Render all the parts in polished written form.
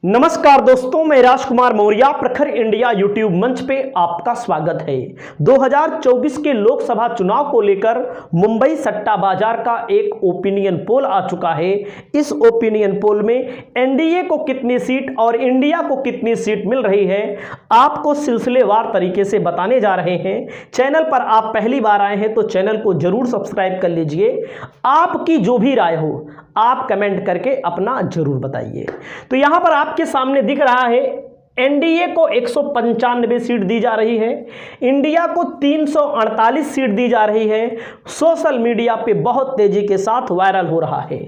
नमस्कार दोस्तों, मैं राजकुमार मौर्य प्रखर इंडिया यूट्यूब मंच पे आपका स्वागत है। 2024 के लोकसभा चुनाव को लेकर मुंबई सट्टा बाजार का एक ओपिनियन पोल आ चुका है। इस ओपिनियन पोल में एनडीए को कितनी सीट और इंडिया को कितनी सीट मिल रही है, आपको सिलसिलेवार तरीके से बताने जा रहे हैं। चैनल पर आप पहली बार आए हैं तो चैनल को जरूर सब्सक्राइब कर लीजिए। आपकी जो भी राय हो आप कमेंट करके अपना जरूर बताइए। तो यहां पर आपके सामने दिख रहा है एनडीए को 195 सीट दी जा रही है, इंडिया को 348 सीट दी जा रही है। सोशल मीडिया पे बहुत तेजी के साथ वायरल हो रहा है।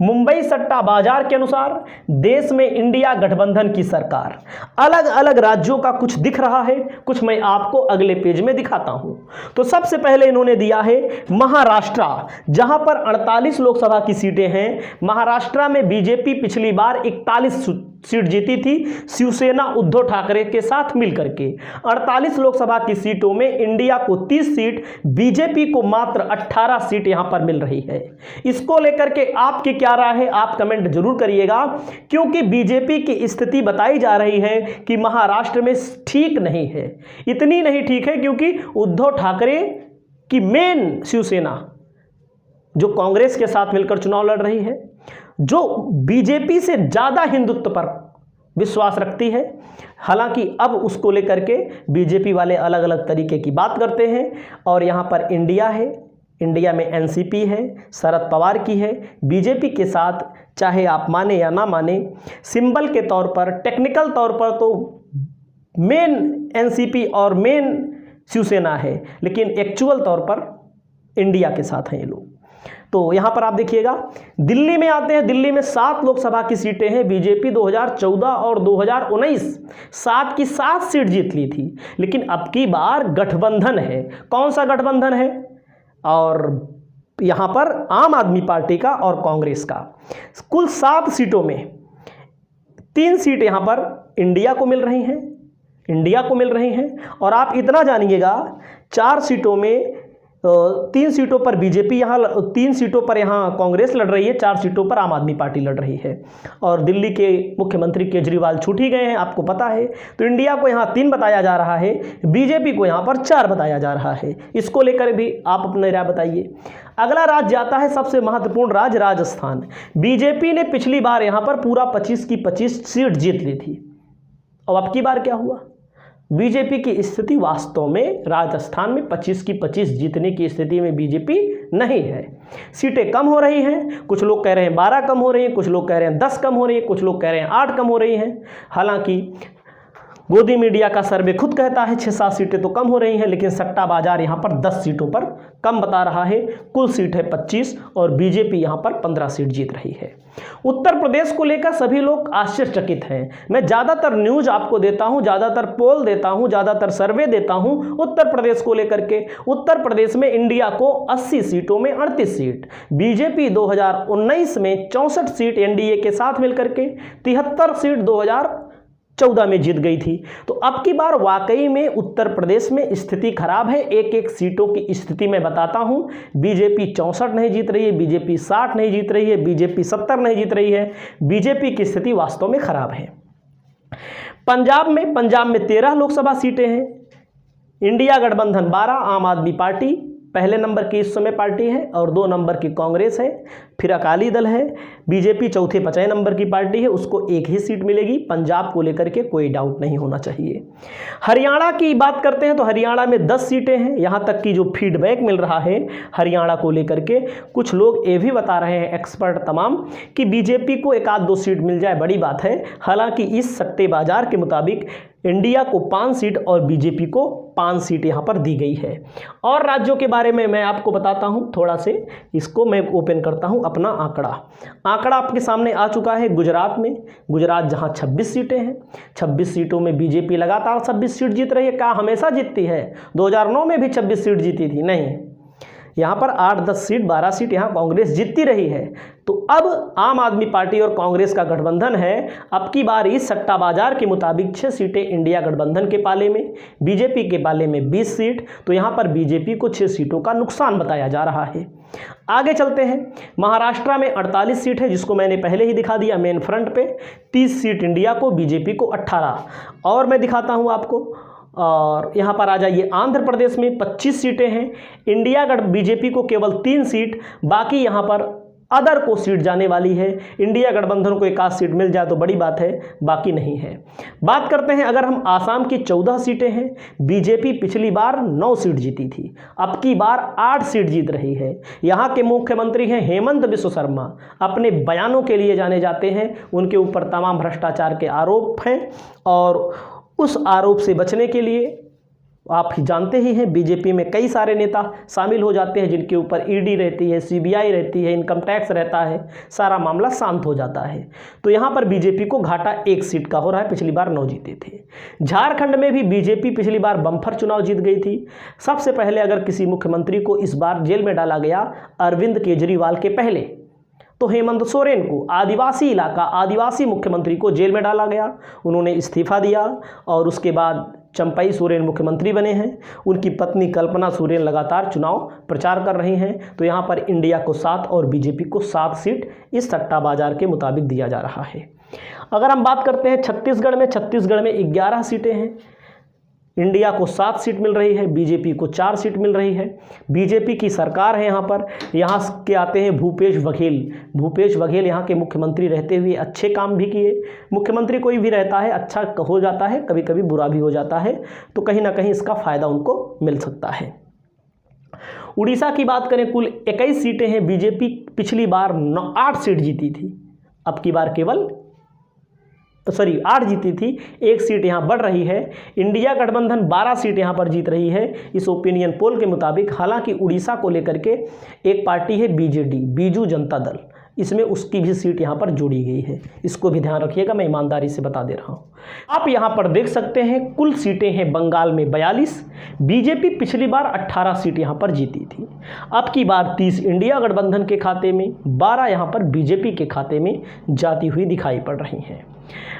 मुंबई सट्टा बाजार के अनुसार देश में इंडिया गठबंधन की सरकार, अलग अलग राज्यों का कुछ दिख रहा है, कुछ मैं आपको अगले पेज में दिखाता हूं। तो सबसे पहले इन्होंने दिया है महाराष्ट्र, जहां पर 48 लोकसभा की सीटें हैं। महाराष्ट्र में बीजेपी पिछली बार 41 सीट जीती थी, शिवसेना उद्धव ठाकरे के साथ मिलकर के। 48 लोकसभा की सीटों में इंडिया को 30 सीट, बीजेपी को मात्र 18 सीट यहां पर मिल रही है। इसको लेकर के आपकी क्या राय है आप कमेंट जरूर करिएगा, क्योंकि बीजेपी की स्थिति बताई जा रही है कि महाराष्ट्र में ठीक नहीं है। इतनी नहीं ठीक है क्योंकि उद्धव ठाकरे की मेन शिवसेना जो कांग्रेस के साथ मिलकर चुनाव लड़ रही है, जो बीजेपी से ज्यादा हिंदुत्व पर विश्वास रखती है। हालांकि अब उसको लेकर के बीजेपी वाले अलग अलग तरीके की बात करते हैं। और यहां पर इंडिया है, इंडिया में एनसीपी है, शरद पवार की है। बीजेपी के साथ चाहे आप माने या ना माने, सिंबल के तौर पर, टेक्निकल तौर पर तो मेन एनसीपी और मेन शिवसेना है, लेकिन एक्चुअल तौर पर इंडिया के साथ हैं ये लोग। तो यहां पर आप देखिएगा, दिल्ली में आते हैं। दिल्ली में 7 लोकसभा की सीटें हैं। बीजेपी 2014 और 2019 7 की 7 सीट जीत ली थी, लेकिन अब की बार गठबंधन है। कौन सा गठबंधन है? और यहां पर आम आदमी पार्टी का और कांग्रेस का। कुल 7 सीटों में 3 सीट यहां पर इंडिया को मिल रही हैं, इंडिया को मिल रही हैं। और आप इतना जानिएगा, 4 सीटों में 3 सीटों पर बीजेपी यहाँ, 3 सीटों पर यहाँ कांग्रेस लड़ रही है, 4 सीटों पर आम आदमी पार्टी लड़ रही है। और दिल्ली के मुख्यमंत्री केजरीवाल छूट ही गए हैं, आपको पता है। तो इंडिया को यहाँ 3 बताया जा रहा है, बीजेपी को यहाँ पर 4 बताया जा रहा है। इसको लेकर भी आप अपने राय बताइए। अगला राज्य आता है, सबसे महत्वपूर्ण राज्य राजस्थान। बीजेपी ने पिछली बार यहाँ पर पूरा 25 की 25 सीट जीत ली थी। और अब की बार क्या हुआ? बीजेपी की स्थिति वास्तव में राजस्थान में 25 की 25 जीतने की स्थिति में बीजेपी नहीं है। सीटें कम हो रही हैं, कुछ लोग कह रहे हैं 12 कम हो रही हैं, कुछ लोग कह रहे हैं 10 कम हो रही हैं, कुछ लोग कह रहे हैं 8 कम हो रही हैं। हालांकि गोदी मीडिया का सर्वे खुद कहता है 6-7 सीटें तो कम हो रही हैं, लेकिन सट्टा बाजार यहां पर 10 सीटों पर कम बता रहा है। कुल सीट है 25 और बीजेपी यहां पर 15 सीट जीत रही है। उत्तर प्रदेश को लेकर सभी लोग आश्चर्यचकित हैं। मैं ज़्यादातर न्यूज आपको देता हूं, ज़्यादातर पोल देता हूं, ज़्यादातर सर्वे देता हूं उत्तर प्रदेश को लेकर के। उत्तर प्रदेश में इंडिया को 80 सीटों में 38 सीट, बीजेपी 2019 में 64 सीट एनडीए के साथ मिलकर के, 73 सीट 2014 में जीत गई थी। तो अब की बार वाकई में उत्तर प्रदेश में स्थिति खराब है। एक एक सीटों की स्थिति मैं बताता हूं। बीजेपी 64 नहीं जीत रही है, बीजेपी 60 नहीं जीत रही है, बीजेपी 70 नहीं जीत रही है। बीजेपी की स्थिति वास्तव में खराब है। पंजाब में 13 लोकसभा सीटें हैं, इंडिया गठबंधन 12, आम आदमी पार्टी पहले नंबर की इस समय पार्टी है और 2 नंबर की कांग्रेस है, फिर अकाली दल है। बीजेपी चौथे 50 नंबर की पार्टी है, उसको 1 ही सीट मिलेगी। पंजाब को लेकर के कोई डाउट नहीं होना चाहिए। हरियाणा की बात करते हैं तो हरियाणा में 10 सीटें हैं। यहाँ तक कि जो फीडबैक मिल रहा है हरियाणा को लेकर के, कुछ लोग ये भी बता रहे हैं, एक्सपर्ट तमाम, कि बीजेपी को 1-2 सीट मिल जाए बड़ी बात है। हालांकि इस सट्टे बाजार के मुताबिक इंडिया को 5 सीट और बीजेपी को 5 सीट यहां पर दी गई है। और राज्यों के बारे में मैं आपको बताता हूं थोड़ा से, इसको मैं ओपन करता हूं अपना आंकड़ा आपके सामने आ चुका है। गुजरात में, गुजरात जहां 26 सीटें हैं, 26 सीटों में बीजेपी लगातार 26 सीट जीत रही है। क्या हमेशा जीतती है? 2009 में भी 26 सीट जीती थी? नहीं, यहाँ पर 8-10 सीट 12 सीट यहाँ कांग्रेस जीतती रही है। तो अब आम आदमी पार्टी और कांग्रेस का गठबंधन है। अब की बार इस सट्टा बाजार के मुताबिक 6 सीटें इंडिया गठबंधन के पाले में, बीजेपी के पाले में 20 सीट। तो यहाँ पर बीजेपी को 6 सीटों का नुकसान बताया जा रहा है। आगे चलते हैं। महाराष्ट्र में 48 सीट है, जिसको मैंने पहले ही दिखा दिया मेन फ्रंट पे। 30 सीट इंडिया को, बीजेपी को 18। और मैं दिखाता हूँ आपको, और यहाँ पर आ जाइए। आंध्र प्रदेश में 25 सीटें हैं, इंडिया बीजेपी को केवल 3 सीट, बाकी यहाँ पर अदर को सीट जाने वाली है। इंडिया गठबंधन को एक आध सीट मिल जाए तो बड़ी बात है, बाकी नहीं है। बात करते हैं, अगर हम आसाम की 14 सीटें हैं, बीजेपी पिछली बार 9 सीट जीती थी, अब की बार 8 सीट जीत रही है। यहाँ के मुख्यमंत्री हैं हेमंत बिस्व शर्मा, अपने बयानों के लिए जाने जाते हैं, उनके ऊपर तमाम भ्रष्टाचार के आरोप हैं, और उस आरोप से बचने के लिए आप ही जानते ही हैं बीजेपी में कई सारे नेता शामिल हो जाते हैं, जिनके ऊपर ईडी रहती है, सीबीआई रहती है, इनकम टैक्स रहता है, सारा मामला शांत हो जाता है। तो यहाँ पर बीजेपी को घाटा 1 सीट का हो रहा है, पिछली बार 9 जीते थे। झारखंड में भी बीजेपी पिछली बार बम्पर चुनाव जीत गई थी। सबसे पहले अगर किसी मुख्यमंत्री को इस बार जेल में डाला गया अरविंद केजरीवाल के पहले, तो हेमंत सोरेन को, आदिवासी इलाका, आदिवासी मुख्यमंत्री को जेल में डाला गया। उन्होंने इस्तीफा दिया और उसके बाद चंपई सोरेन मुख्यमंत्री बने हैं। उनकी पत्नी कल्पना सोरेन लगातार चुनाव प्रचार कर रही हैं। तो यहाँ पर इंडिया को 7 और बीजेपी को 7 सीट इस सट्टा बाजार के मुताबिक दिया जा रहा है। अगर हम बात करते हैं छत्तीसगढ़ में 11 सीटें हैं, इंडिया को 7 सीट मिल रही है, बीजेपी को 4 सीट मिल रही है। बीजेपी की सरकार है यहाँ पर। यहाँ के आते हैं भूपेश बघेल यहाँ के मुख्यमंत्री रहते हुए अच्छे काम भी किए। मुख्यमंत्री कोई भी रहता है, अच्छा हो जाता है, कभी कभी बुरा भी हो जाता है, तो कहीं ना कहीं इसका फ़ायदा उनको मिल सकता है। उड़ीसा की बात करें, कुल 21 सीटें हैं, बीजेपी पिछली बार 8 सीट जीती थी, अब की बार केवल 8 जीती थी, 1 सीट यहाँ बढ़ रही है। इंडिया गठबंधन 12 सीट यहाँ पर जीत रही है इस ओपिनियन पोल के मुताबिक। हालांकि उड़ीसा को लेकर के एक पार्टी है बीजेडी, बीजू जनता दल, इसमें उसकी भी सीट यहाँ पर जोड़ी गई है, इसको भी ध्यान रखिएगा, मैं ईमानदारी से बता दे रहा हूँ। आप यहाँ पर देख सकते हैं कुल सीटें हैं बंगाल में 42, बीजेपी पिछली बार 18 सीट यहाँ पर जीती थी, अब की बार 30 इंडिया गठबंधन के खाते में, 12 यहाँ पर बीजेपी के खाते में जाती हुई दिखाई पड़ रही हैं।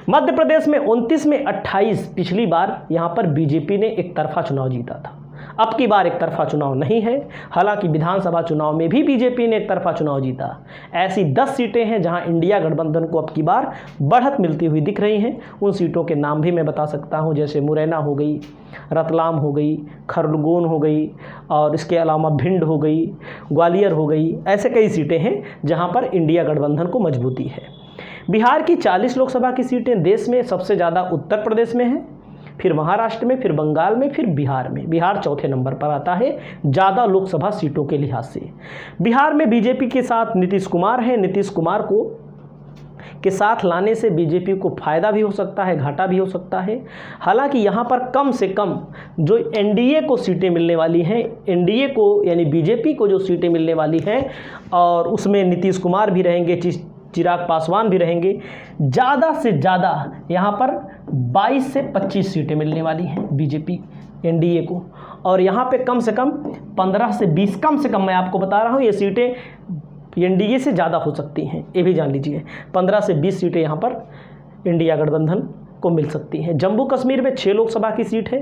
मध्य प्रदेश में 29 में 28, पिछली बार यहाँ पर बीजेपी ने एक तरफा चुनाव जीता था, अब की बार एक तरफा चुनाव नहीं है। हालांकि विधानसभा चुनाव में भी बीजेपी ने एक तरफा चुनाव जीता। ऐसी 10 सीटें हैं जहां इंडिया गठबंधन को अब की बार बढ़त मिलती हुई दिख रही हैं। उन सीटों के नाम भी मैं बता सकता हूं, जैसे मुरैना हो गई, रतलाम हो गई, खरगोन हो गई, और इसके अलावा भिंड हो गई, ग्वालियर हो गई। ऐसे कई सीटें हैं जहाँ पर इंडिया गठबंधन को मजबूती है। बिहार की 40 लोकसभा की सीटें देश में सबसे ज़्यादा उत्तर प्रदेश में हैं, फिर महाराष्ट्र में, फिर बंगाल में, फिर बिहार में। बिहार चौथे नंबर पर आता है ज़्यादा लोकसभा सीटों के लिहाज से। बिहार में बीजेपी के साथ नीतीश कुमार हैं। नीतीश कुमार को के साथ लाने से बीजेपी को फ़ायदा भी हो सकता है, घाटा भी हो सकता है। हालांकि यहाँ पर कम से कम जो एनडीए को सीटें मिलने वाली हैं, एनडीए को यानी बीजेपी को जो सीटें मिलने वाली हैं, और उसमें नीतीश कुमार भी रहेंगे, चिराग पासवान भी रहेंगे, ज़्यादा से ज़्यादा यहाँ पर 22 से 25 सीटें मिलने वाली हैं बीजेपी एनडीए को। और यहाँ पे कम से कम 15 से 20, कम से कम मैं आपको बता रहा हूँ, ये सीटें एनडीए से ज़्यादा हो सकती हैं, ये भी जान लीजिए। 15 से 20 सीटें यहाँ पर इंडिया गठबंधन को मिल सकती हैं। जम्मू कश्मीर में 6 लोकसभा की सीट है,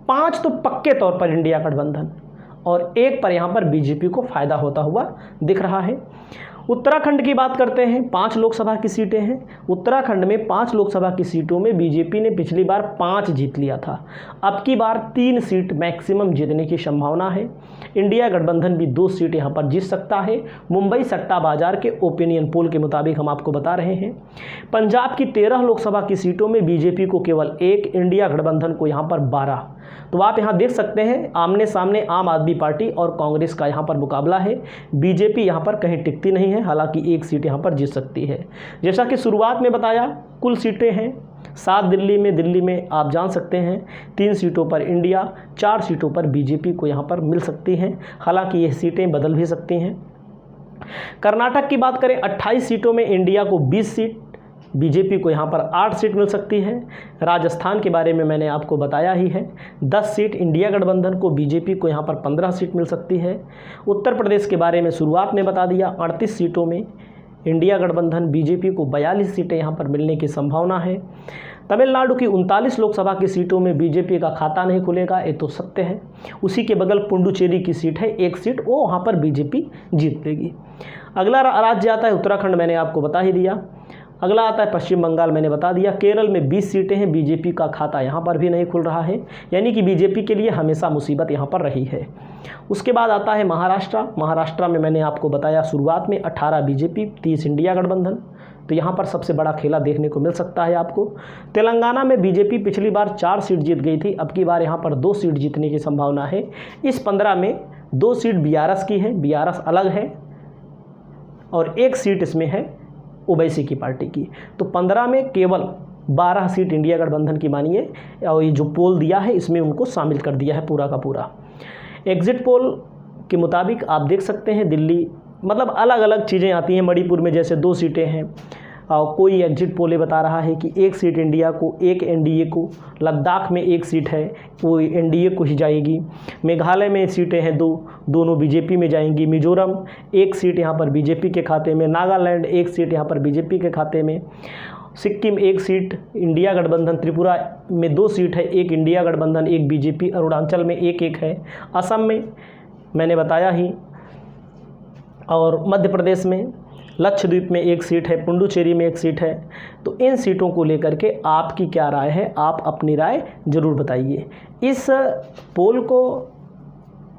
5 तो पक्के तौर पर इंडिया गठबंधन, और 1 पर यहाँ पर बीजेपी को फ़ायदा होता हुआ दिख रहा है। उत्तराखंड की बात करते हैं, 5 लोकसभा की सीटें हैं। उत्तराखंड में 5 लोकसभा की सीटों में बीजेपी ने पिछली बार 5 जीत लिया था, अब की बार 3 सीट मैक्सिमम जीतने की संभावना है। इंडिया गठबंधन भी 2 सीट यहाँ पर जीत सकता है, मुंबई सट्टा बाजार के ओपिनियन पोल के मुताबिक हम आपको बता रहे हैं। पंजाब की 13 लोकसभा की सीटों में बीजेपी को केवल 1, इंडिया गठबंधन को यहाँ पर 12। तो आप यहाँ देख सकते हैं आमने सामने आम आदमी पार्टी और कांग्रेस का यहाँ पर मुकाबला है। बीजेपी यहाँ पर कहीं टिकती नहीं है, हालांकि 1 सीट यहाँ पर जीत सकती है। जैसा कि शुरुआत में बताया, कुल सीटें हैं 7 दिल्ली में आप जान सकते हैं 3 सीटों पर इंडिया, 4 सीटों पर बीजेपी को यहाँ पर मिल सकती हैं। हालांकि ये सीटें बदल भी सकती हैं। कर्नाटक की बात करें, 28 सीटों में इंडिया को 20 सीट, बीजेपी को यहाँ पर 8 सीट मिल सकती है। राजस्थान के बारे में मैंने आपको बताया ही है, 10 सीट इंडिया गठबंधन को, बीजेपी को यहाँ पर 15 सीट मिल सकती है। उत्तर प्रदेश के बारे में शुरुआत में बता दिया, 38 सीटों में इंडिया गठबंधन बीजेपी को 42 सीटें यहाँ पर मिलने की संभावना है। तमिलनाडु की 39 लोकसभा की सीटों में बीजेपी का खाता नहीं खुलेगा, ये तो सत्य है। उसी के बगल पुडुचेरी की सीट है, एक सीट वो वहाँ पर बीजेपी जीत लेगी। अगला राज्य आता है उत्तराखंड, मैंने आपको बता ही दिया। अगला आता है पश्चिम बंगाल, मैंने बता दिया। केरल में 20 सीटें हैं, बीजेपी का खाता यहाँ पर भी नहीं खुल रहा है, यानी कि बीजेपी के लिए हमेशा मुसीबत यहाँ पर रही है। उसके बाद आता है महाराष्ट्र। महाराष्ट्र में मैंने आपको बताया शुरुआत में 18 बीजेपी 30 इंडिया गठबंधन, तो यहाँ पर सबसे बड़ा खेला देखने को मिल सकता है आपको। तेलंगाना में बीजेपी पिछली बार 4 सीट जीत गई थी, अब की बार यहाँ पर 2 सीट जीतने की संभावना है। इस 15 में 2 सीट बीआरएस की है, बीआरएस अलग है, और 1 सीट इसमें है ओवैसी की पार्टी की। तो 15 में केवल 12 सीट इंडिया गठबंधन की मानिए, और ये जो पोल दिया है इसमें उनको शामिल कर दिया है पूरा का पूरा। एग्जिट पोल के मुताबिक आप देख सकते हैं दिल्ली, मतलब अलग अलग चीज़ें आती हैं। मणिपुर में जैसे 2 सीटें हैं, और कोई एग्जिट पोल ये बता रहा है कि 1 सीट इंडिया को, 1 एनडीए को। लद्दाख में 1 सीट है, वो एनडीए को ही जाएगी। मेघालय में सीटें हैं 2, दोनों बीजेपी में जाएंगी। मिजोरम 1 सीट यहाँ पर बीजेपी के खाते में। नागालैंड 1 सीट यहाँ पर बीजेपी के खाते में। सिक्किम 1 सीट इंडिया गठबंधन। त्रिपुरा में 2 सीट है, 1 इंडिया गठबंधन 1 बीजेपी। अरुणाचल में 1-1 है। असम में मैंने बताया ही, और मध्य प्रदेश में लक्षद्वीप में 1 सीट है, पुडुचेरी में 1 सीट है। तो इन सीटों को लेकर के आपकी क्या राय है, आप अपनी राय ज़रूर बताइए। इस पोल को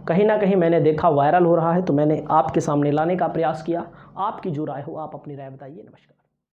कहीं ना कहीं मैंने देखा वायरल हो रहा है, तो मैंने आपके सामने लाने का प्रयास किया। आपकी जो राय हो आप अपनी राय बताइए। नमस्कार।